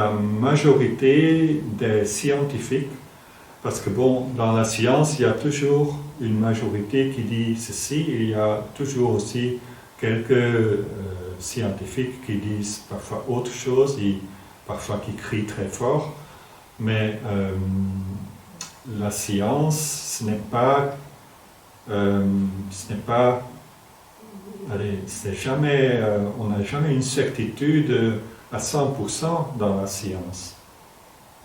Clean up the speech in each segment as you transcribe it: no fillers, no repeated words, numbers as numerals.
la majorité des scientifiques, parce que bon, dans la science, il y a toujours une majorité qui dit ceci, et il y a toujours aussi quelques scientifiques qui disent parfois autre chose, et parfois qui crient très fort, mais la science, c'est jamais, on n'a jamais une certitude à 100% dans la science.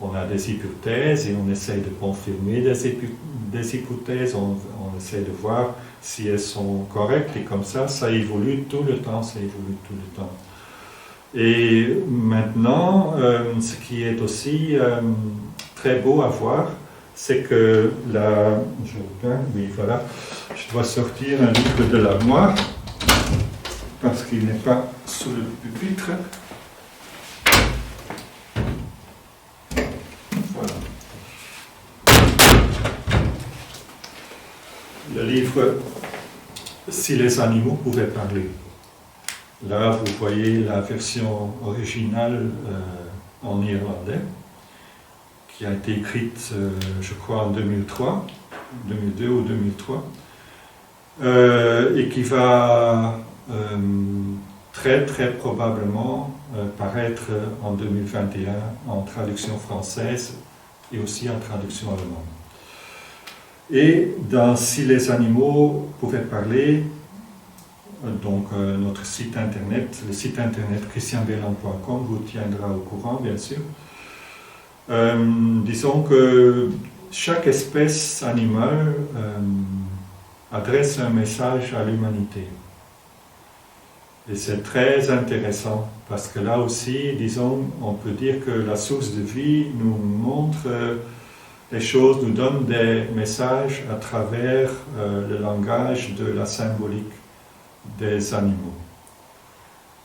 On a des hypothèses et on essaye de confirmer des hypothèses, on essaie de voir si elles sont correctes, et comme ça évolue tout le temps, Et maintenant, ce qui est aussi très beau à voir, c'est que je dois sortir un livre de l'armoire, parce qu'il n'est pas sous le pupitre. Voilà. Le livre « Si les animaux pouvaient parler ». Là, vous voyez la version originale en irlandais, qui a été écrite, je crois, en 2002 ou 2003, et qui va très très probablement paraître en 2021 en traduction française et aussi en traduction allemande. Et dans « Si les animaux pouvaient parler », donc notre site internet, le site internet christianberland.com vous tiendra au courant, bien sûr. Disons que chaque espèce animale adresse un message à l'humanité. Et c'est très intéressant, parce que là aussi, disons, on peut dire que la source de vie nous montre les choses, nous donne des messages à travers le langage de la symbolique des animaux.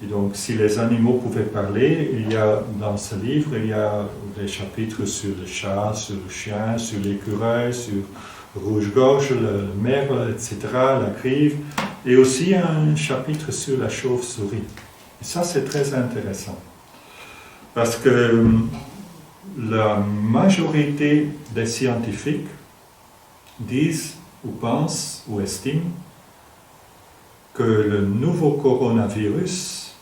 Et donc, si les animaux pouvaient parler, il y a dans ce livre, il y a des chapitres sur le chat, sur le chien, sur l'écureuil, sur le rouge-gorge, le merle, etc., la grive, et aussi un chapitre sur la chauve-souris. Et ça, c'est très intéressant, parce que la majorité des scientifiques disent, ou pensent, ou estiment que le nouveau coronavirus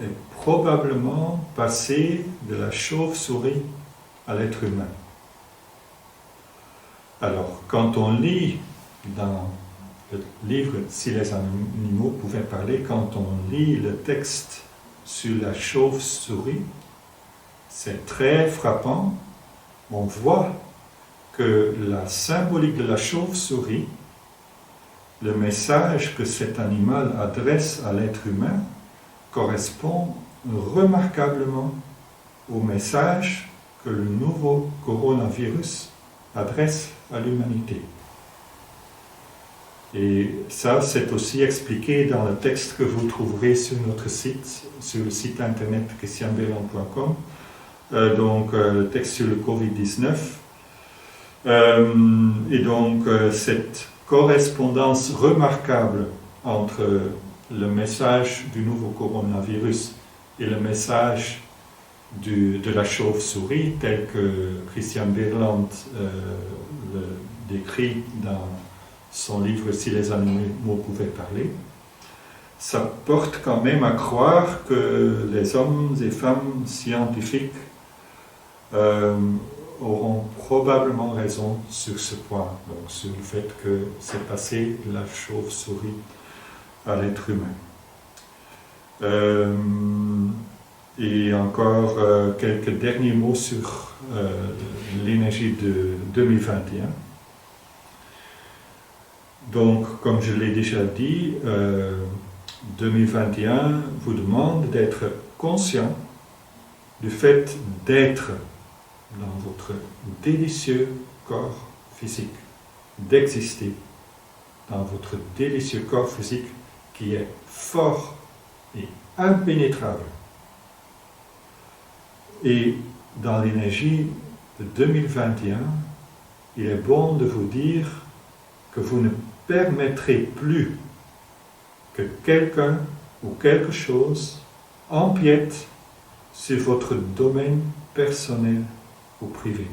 est probablement passé de la chauve-souris à l'être humain. Alors, quand on lit dans le livre « Si les animaux pouvaient parler », quand on lit le texte sur la chauve-souris, c'est très frappant. On voit que la symbolique de la chauve-souris, le message que cet animal adresse à l'être humain, correspond remarquablement au message que le nouveau coronavirus adresse à l'humanité. Et ça, c'est aussi expliqué dans le texte que vous trouverez sur notre site, sur le site internet christianberland.com, donc le texte sur le Covid-19. Et donc, cette correspondance remarquable entre le message du nouveau coronavirus et le message de la chauve-souris, tel que Christian Berland le décrit dans son livre « Si les animaux pouvaient parler », ça porte quand même à croire que les hommes et femmes scientifiques auront probablement raison sur ce point, donc sur le fait que c'est passé de la chauve-souris à l'être humain. Et encore quelques derniers mots sur l'énergie de 2021. Donc, comme je l'ai déjà dit, 2021 vous demande d'être conscient du fait d'être dans votre délicieux corps physique, d'exister dans votre délicieux corps physique qui est fort et impénétrable. Et dans l'énergie de 2021, il est bon de vous dire que vous ne permettrez plus que quelqu'un ou quelque chose empiète sur votre domaine personnel ou privé.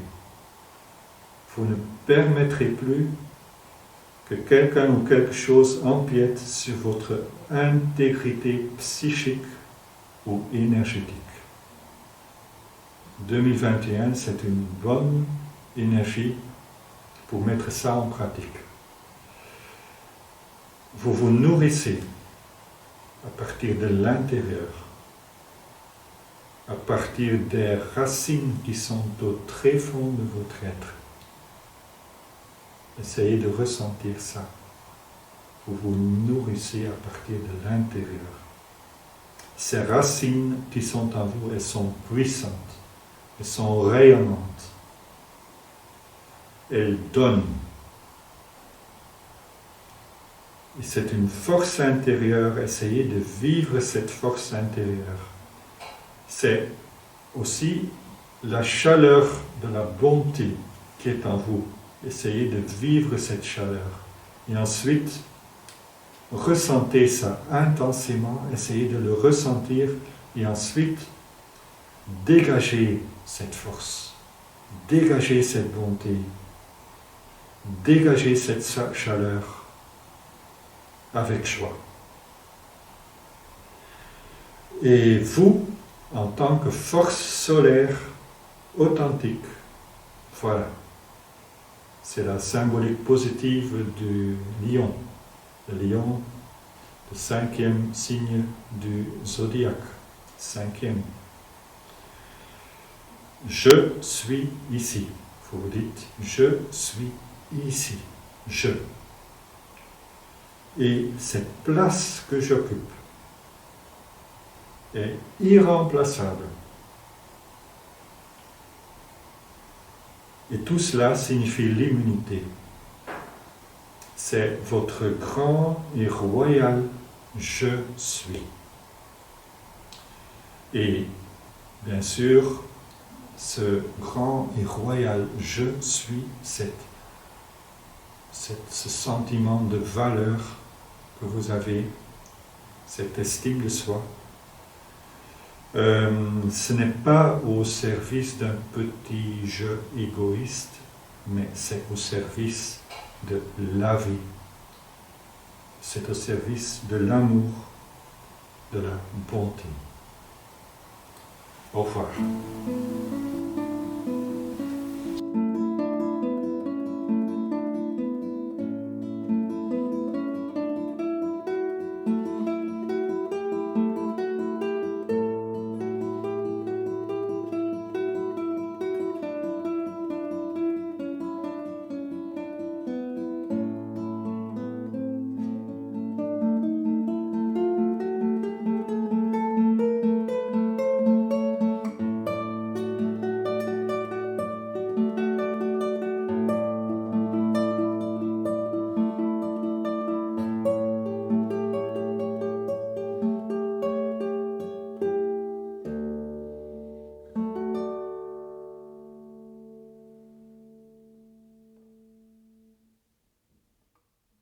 Vous ne permettrez plus que quelqu'un ou quelque chose empiète sur votre intégrité psychique ou énergétique. 2021, c'est une bonne énergie pour mettre ça en pratique. Vous vous nourrissez à partir de l'intérieur, à partir des racines qui sont au tréfonds de votre être. Essayez de ressentir ça. Vous vous nourrissez à partir de l'intérieur. Ces racines qui sont en vous, elles sont puissantes, elles sont rayonnantes. Elles donnent. Et c'est une force intérieure. Essayez de vivre cette force intérieure. C'est aussi la chaleur de la bonté qui est en vous. Essayez de vivre cette chaleur. Et ensuite, ressentez ça intensément. Essayez de le ressentir. Et ensuite, dégagez cette force. Dégagez cette bonté. Dégagez cette chaleur avec joie. Et vous, en tant que force solaire authentique, voilà. C'est la symbolique positive du lion. Le lion, le 5e signe du zodiaque. 5e. Je suis ici. Vous vous dites, je suis ici. Je. Et cette place que j'occupe est irremplaçable. Et tout cela signifie l'immunité. C'est votre grand et royal je suis. Et bien sûr, ce grand et royal je suis, ce sentiment de valeur que vous avez, cette estime de soi, ce n'est pas au service d'un petit jeu égoïste, mais c'est au service de la vie. C'est au service de l'amour, de la bonté. Au revoir.